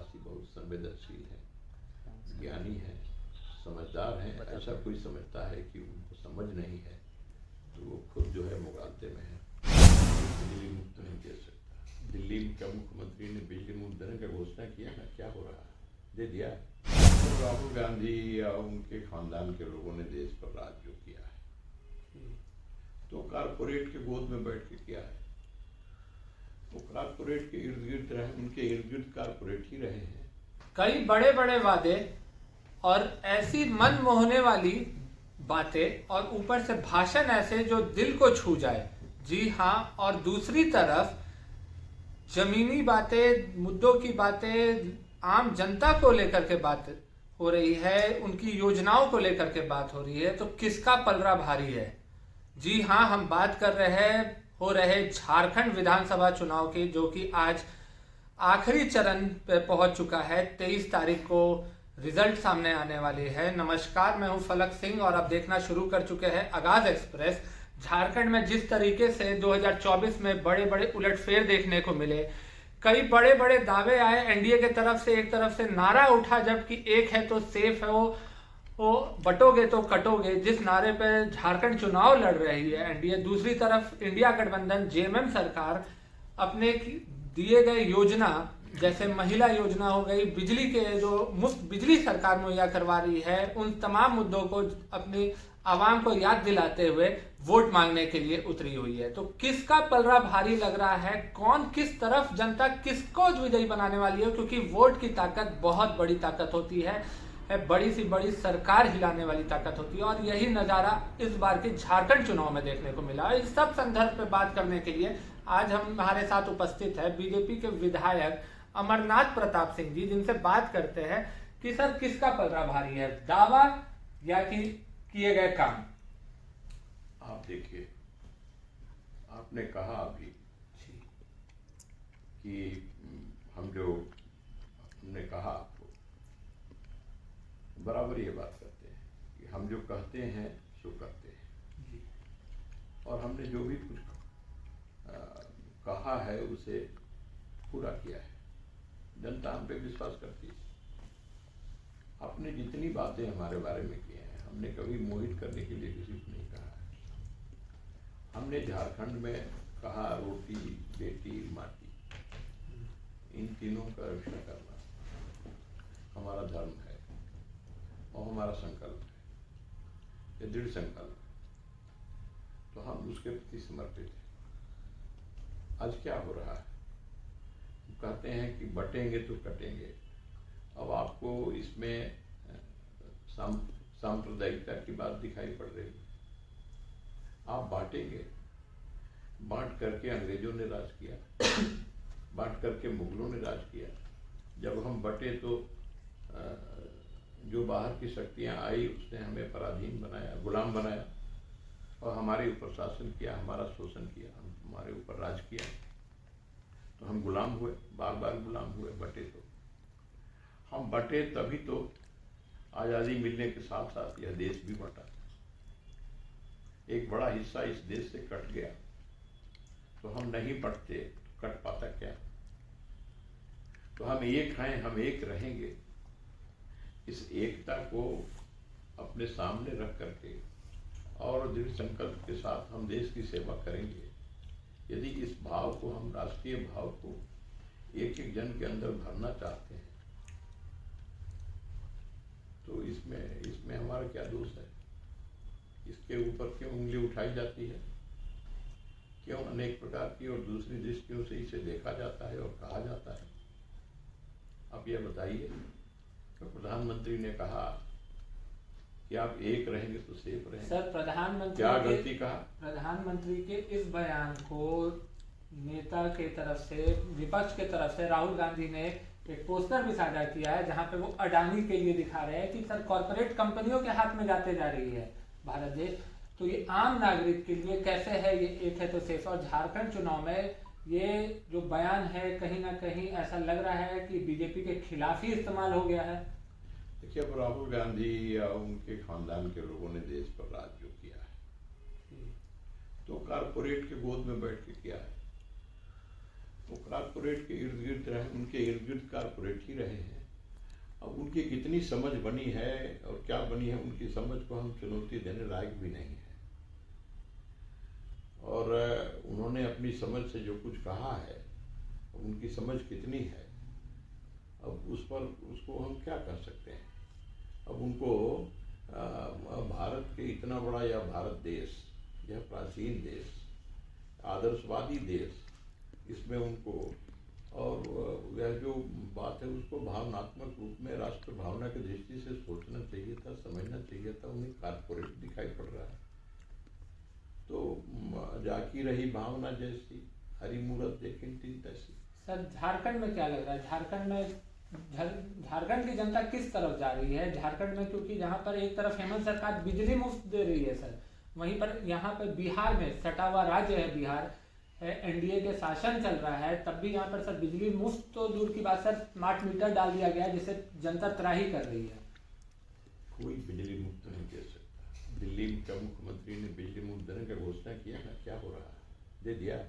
देशवासी बहुत संवेदनशील हैं, ज्ञानी हैं, समझदार हैं। ऐसा कोई समझता है कि उनको समझ नहीं है तो वो खुद जो है मुगालते में है। बिजली मुफ्त नहीं दे सकता। दिल्ली का मुख्यमंत्री ने बिजली मुफ्त देने का घोषणा किया ना, क्या हो रहा है? दे दिया। तो राहुल गांधी या उनके खानदान के लोगों ने देश पर राज जो किया है तो कारपोरेट के गोद में बैठ के किया है। वो कारपोरेट के इर्द गिर्द रहे, उनके इर्द गिर्द कारपोरेट ही रहे हैं। कई बड़े बड़े वादे और ऐसी मन मोहने वाली बातें और ऊपर से भाषण ऐसे जो दिल को छू जाए। जी हाँ, और दूसरी तरफ जमीनी बातें, मुद्दों की बातें, आम जनता को लेकर के बात हो रही है, उनकी योजनाओं को लेकर के बात हो रही है, तो किसका पलड़ा भारी है? जी हाँ, हम बात कर हो रहे झारखंड विधानसभा चुनाव की, जो कि आज आखिरी चरण पे पहुंच चुका है। 23 तारीख को रिजल्ट सामने आने वाली है। नमस्कार, मैं हूं फलक सिंह और आप देखना शुरू कर चुके हैं आगाज एक्सप्रेस। झारखंड में जिस तरीके से 2024 में बड़े बड़े उलटफेर देखने को मिले, कई बड़े बड़े दावे आए एनडीए के तरफ से, एक तरफ से नारा उठा जबकि एक है तो सेफ है, वो बटोगे तो कटोगे, जिस नारे पे झारखंड चुनाव लड़ रही है एनडीए, दूसरी तरफ इंडिया गठबंधन जेएमएम सरकार अपने दिए गए योजना जैसे महिला योजना हो गई, बिजली के जो मुफ्त बिजली सरकार मुहैया करवा रही है, उन तमाम मुद्दों को अपनी आवाम को याद दिलाते हुए वोट मांगने के लिए उतरी हुई है। तो किसका पलड़ा भारी लग रहा है? कौन किस तरफ, जनता किसको विजयी बनाने वाली है? क्योंकि वोट की ताकत बहुत बड़ी ताकत होती है, बड़ी सी बड़ी सरकार हिलाने वाली ताकत होती है, और यही नज़ारा इस बार के झारखंड चुनाव में देखने को मिला। इस सब संदर्भ पे बात करने के लिए आज हमारे साथ उपस्थित है बीजेपी के विधायक अमरनाथ प्रताप सिंह जी, जिनसे बात करते हैं कि सर किसका पलड़ा भारी है, दावा या कि किए गए काम? आप देखिए, आपने कहा अभी कि हमने कहा आपको बराबर ये बात करते हैं कि हम जो कहते हैं सो करते हैं, और हमने जो भी कुछ कहा है उसे पूरा किया है। जनता हम पे विश्वास करती है। आपने जितनी बातें हमारे बारे में की हैं, हमने कभी मोहित करने के लिए किसी को नहीं कहा है। हमने झारखंड में कहा रोटी, बेटी, माटी, इन तीनों का रक्षा करना हमारा धर्म है और हमारा संकल्प है, ये दृढ़ संकल्प है, तो हम उसके प्रति समर्पित हैं। आज क्या हो रहा है? कहते हैं कि बटेंगे तो कटेंगे। अब आपको इसमें सांप्रदायिकता की बात दिखाई पड़ रही है। आप बांटेंगे, बांट करके अंग्रेजों ने राज किया, बांट करके मुगलों ने राज किया। जब हम बटे तो जो बाहर की शक्तियां आई उसने हमें पराधीन बनाया, गुलाम बनाया, और हमारे ऊपर शासन किया, हमारा शोषण किया, हमारे ऊपर राज किया, तो हम गुलाम हुए, बार बार गुलाम हुए। बटे तो हम बटे तभी तो आज़ादी मिलने के साथ साथ यह देश भी बटा। एक बड़ा हिस्सा इस देश से कट गया, तो हम नहीं बटते तो कट पाता क्या? तो हम एक हैं, हम एक रहेंगे। इस एकता को अपने सामने रख करके और दृढ़ संकल्प के साथ हम देश की सेवा करेंगे। यदि इस भाव को, हम राष्ट्रीय भाव को एक एक जन के अंदर भरना चाहते हैं, तो इसमें हमारा क्या दोष है? इसके ऊपर क्यों उंगली उठाई जाती है? क्यों अनेक प्रकार की और दूसरी दृष्टियों से इसे देखा जाता है और कहा जाता है? आप यह बताइए। तो प्रधानमंत्री ने कहा कि आप एक रहेंगे तो सेफ रहेंगे। सर, प्रधानमंत्री क्या गलती कहा? प्रधानमंत्री के इस बयान को नेता के तरफ से, विपक्ष के तरफ से राहुल गांधी ने एक पोस्टर भी साझा किया है, जहां पे वो अडानी के लिए दिखा रहे हैं कि सर कॉर्पोरेट कंपनियों के हाथ में जाते जा रही है भारत देश, तो ये आम नागरिक के लिए कैसे है ये एक है तो सेफ? और झारखंड चुनाव में ये जो बयान है, कहीं ना कहीं ऐसा लग रहा है कि बीजेपी के खिलाफ ही इस्तेमाल हो गया है। देखिए, अब राहुल गांधी या उनके खानदान के लोगों ने देश पर राज जो किया है तो कारपोरेट के गोद में बैठ के किया है। वो कारपोरेट के इर्द गिर्द रहे, उनके इर्द गिर्द कारपोरेट ही रहे हैं। अब उनकी कितनी समझ बनी है और क्या बनी है, उनकी समझ को हम चुनौती देने लायक भी नहीं है। और उन्होंने अपनी समझ से जो कुछ कहा है, उनकी समझ कितनी है, अब उस पर उसको हम क्या कर सकते हैं। अब उनको भारत के इतना बड़ा यह भारत देश, यह प्राचीन देश, आदर्शवादी देश, इसमें उनको और यह जो बात है उसको भावनात्मक रूप में राष्ट्र भावना की दृष्टि से सोचना चाहिए था, समझना चाहिए था। उन्हें कारपोरेट दिखाई पड़ रहा है। तो जाकी रही भावना जैसी, हरी मूरत देखें तीन तैसी। सर झारखंड में क्या लग रहा है? झारखंड की जनता किस तरफ जा रही है? झारखंड में क्योंकि जहाँ पर एक तरफ हेमंत सरकार बिजली मुफ्त दे रही है सर, वहीं पर यहाँ पर बिहार में सटा हुआ राज्य है बिहार है, एनडीए के शासन चल रहा है, तब भी यहाँ पर सर बिजली मुफ्त तो दूर की बात, सर स्मार्ट मीटर डाल दिया गया है जिससे जनता त्राही कर रही है। कोई बिजली मुफ्त नहीं दे सकता। दिल्ली का मुख्यमंत्री ने बिजली मुफ्त देने का घोषणा किया ना, क्या हो रहा है? दे दिया।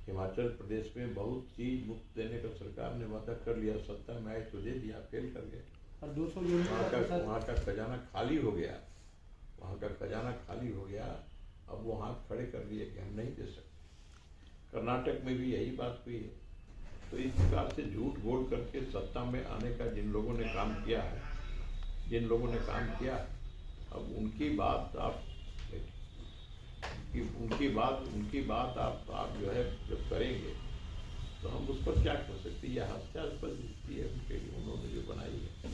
हिमाचल प्रदेश में बहुत चीज मुफ्त देने का सरकार ने वादा कर लिया, सत्ता में आए तो दे दिया, फेल कर गए। और 200 यूनिट वहाँ का खजाना खाली हो गया, वहाँ का खजाना खाली हो गया। अब वो हाथ खड़े कर दिए कि हम नहीं दे सकते। कर्नाटक में भी यही बात हुई है। तो इस प्रकार से झूठ बोल करके सत्ता में आने का जिन लोगों ने काम किया है, अब उनकी बात आप आप जो है जब करेंगे तो हम उस पर क्या कर सकते हैं? यह हास्यास्पद स्थिति है उनके लिए, उन्होंने जो बनाई है,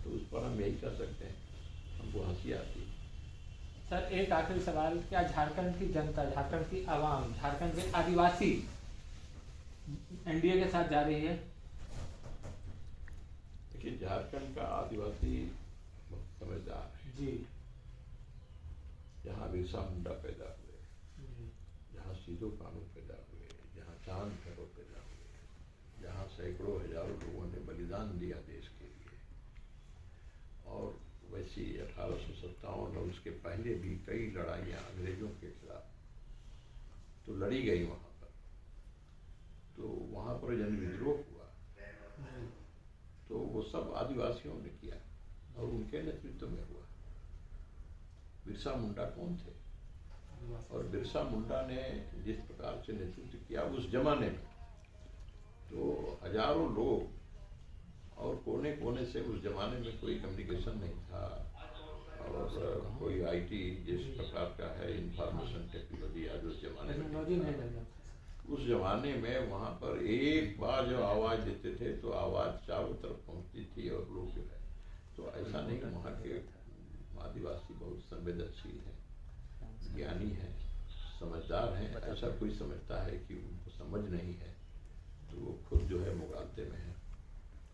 तो उस पर हम यही कर सकते हैं, हमको हंसी आती है। सर एक आखिरी सवाल, क्या झारखंड की जनता, झारखंड की आवाम, झारखंड के आदिवासी एनडीए के साथ जा रही है? देखिए, झारखंड का आदिवासी बहुत समझदार है जी। जहाँ बिरसा मुंडा पैदा हुए, जहाँ सीधो कानू पैदा हुए, जहाँ चांद भैरव पैदा हुए, जहाँ सैकड़ों हजारों लोगों ने बलिदान दिया देश के लिए, और वैसी 1857 और उसके पहले भी कई लड़ाइयाँ अंग्रेजों के खिलाफ तो लड़ी गई वहाँ पर। तो वहाँ पर जन विद्रोह हुआ, तो वो सब आदिवासियों ने किया और उनके नेतृत्व में हुआ। बिरसा मुंडा कौन थे? और बिरसा मुंडा ने जिस प्रकार से नेतृत्व किया उस जमाने में, तो हजारों लोग, और कोने कोने से उस जमाने में कोई कम्युनिकेशन नहीं था और कोई आईटी जिस प्रकार का है इंफॉर्मेशन टेक्नोलॉजी आज उस जमाने में, उस जमाने में वहाँ पर एक बार जो आवाज़ देते थे तो आवाज़ चारों तरफ पहुँचती थी और लोग जो है, तो ऐसा नहीं। वहाँ के आदिवासी बहुत संवेदनशील हैं, ज्ञानी हैं, समझदार हैं। ऐसा कोई समझता है कि उनको समझ नहीं है तो वो खुद जो है मुगालते में है,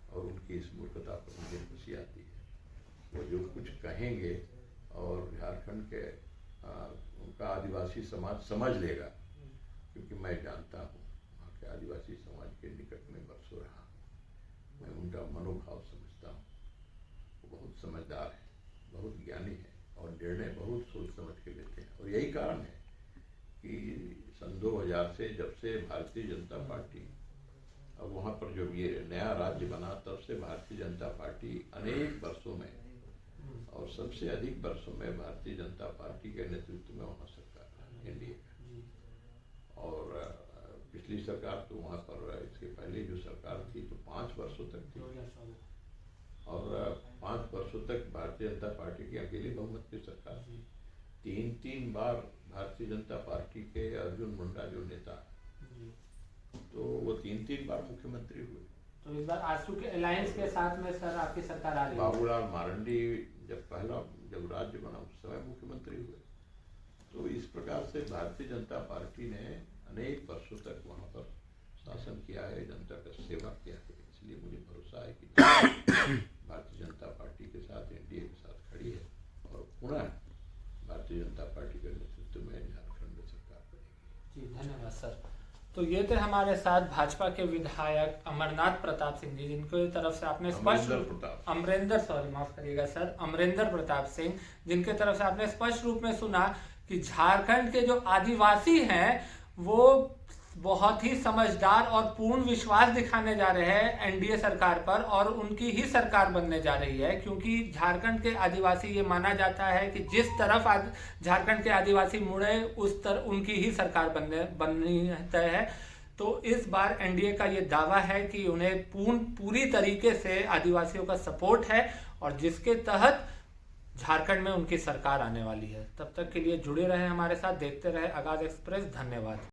और उनकी इस मूर्खता पर मुझे खुशी आती है। वो जो कुछ कहेंगे और झारखंड के उनका आदिवासी समाज समझ लेगा, क्योंकि मैं जानता हूँ वहाँ के आदिवासी समाज के निकट में बरसों रहा, मैं उनका मनोभाव समझता हूँ। वो बहुत समझदार है, बहुत ज्ञानी है और निर्णय बहुत सोच समझ के लेते हैं। और यही कारण है कि सन 2000 से जब से भारतीय जनता पार्टी, अब वहाँ पर जब ये नया राज्य बना, तब से भारतीय जनता पार्टी अनेक वर्षों में और सबसे अधिक वर्षों में भारतीय जनता पार्टी के नेतृत्व में वहाँ सरकार एनडीए का। और पिछली सरकार तो वहाँ पर, इसके पहले जो सरकार थी तो 5 वर्षों तक थी, और 5 वर्षों तक भारतीय जनता पार्टी की अकेली बहुमत की सरकार थी। 3 बार भारतीय जनता पार्टी के अर्जुन मुंडा जो नेता, तो वो 3 बार मुख्यमंत्री हुए। तो इस बार आजसू के अलायंस के साथ में सर आपकी सरकार आ रही है? बाबूलाल मारंडी जब राज्य बना उस समय मुख्यमंत्री हुए। तो इस प्रकार से भारतीय जनता पार्टी ने अनेक वर्षों तक वहाँ पर शासन किया है, जनता का सेवा किया है। इसलिए मुझे भरोसा है कि भारतीय जनता पार्टी के साथ, एनडीए के साथ खड़ी है और पुनः भारतीय जनता पार्टी के नेतृत्व में झारखंड में सरकार बनेगी। जी धन्यवाद सर। तो ये थे हमारे साथ भाजपा के विधायक अमरनाथ प्रताप सिंह जी, जिनके तरफ से आपने अमरेंद्र प्रताप सिंह, जिनके तरफ से आपने स्पष्ट रूप में सुना कि झारखंड के जो आदिवासी हैं वो बहुत ही समझदार और पूर्ण विश्वास दिखाने जा रहे हैं एनडीए सरकार पर, और उनकी ही सरकार बनने जा रही है, क्योंकि झारखंड के आदिवासी, ये माना जाता है कि जिस तरफ झारखंड के आदिवासी मुड़े उस तरफ उनकी ही सरकार बननी तय है। तो इस बार एनडीए का ये दावा है कि उन्हें पूरी तरीके से आदिवासियों का सपोर्ट है, और जिसके तहत झारखंड में उनकी सरकार आने वाली है। तब तक के लिए जुड़े रहे हमारे साथ, देखते रहे आगाज एक्सप्रेस। धन्यवाद।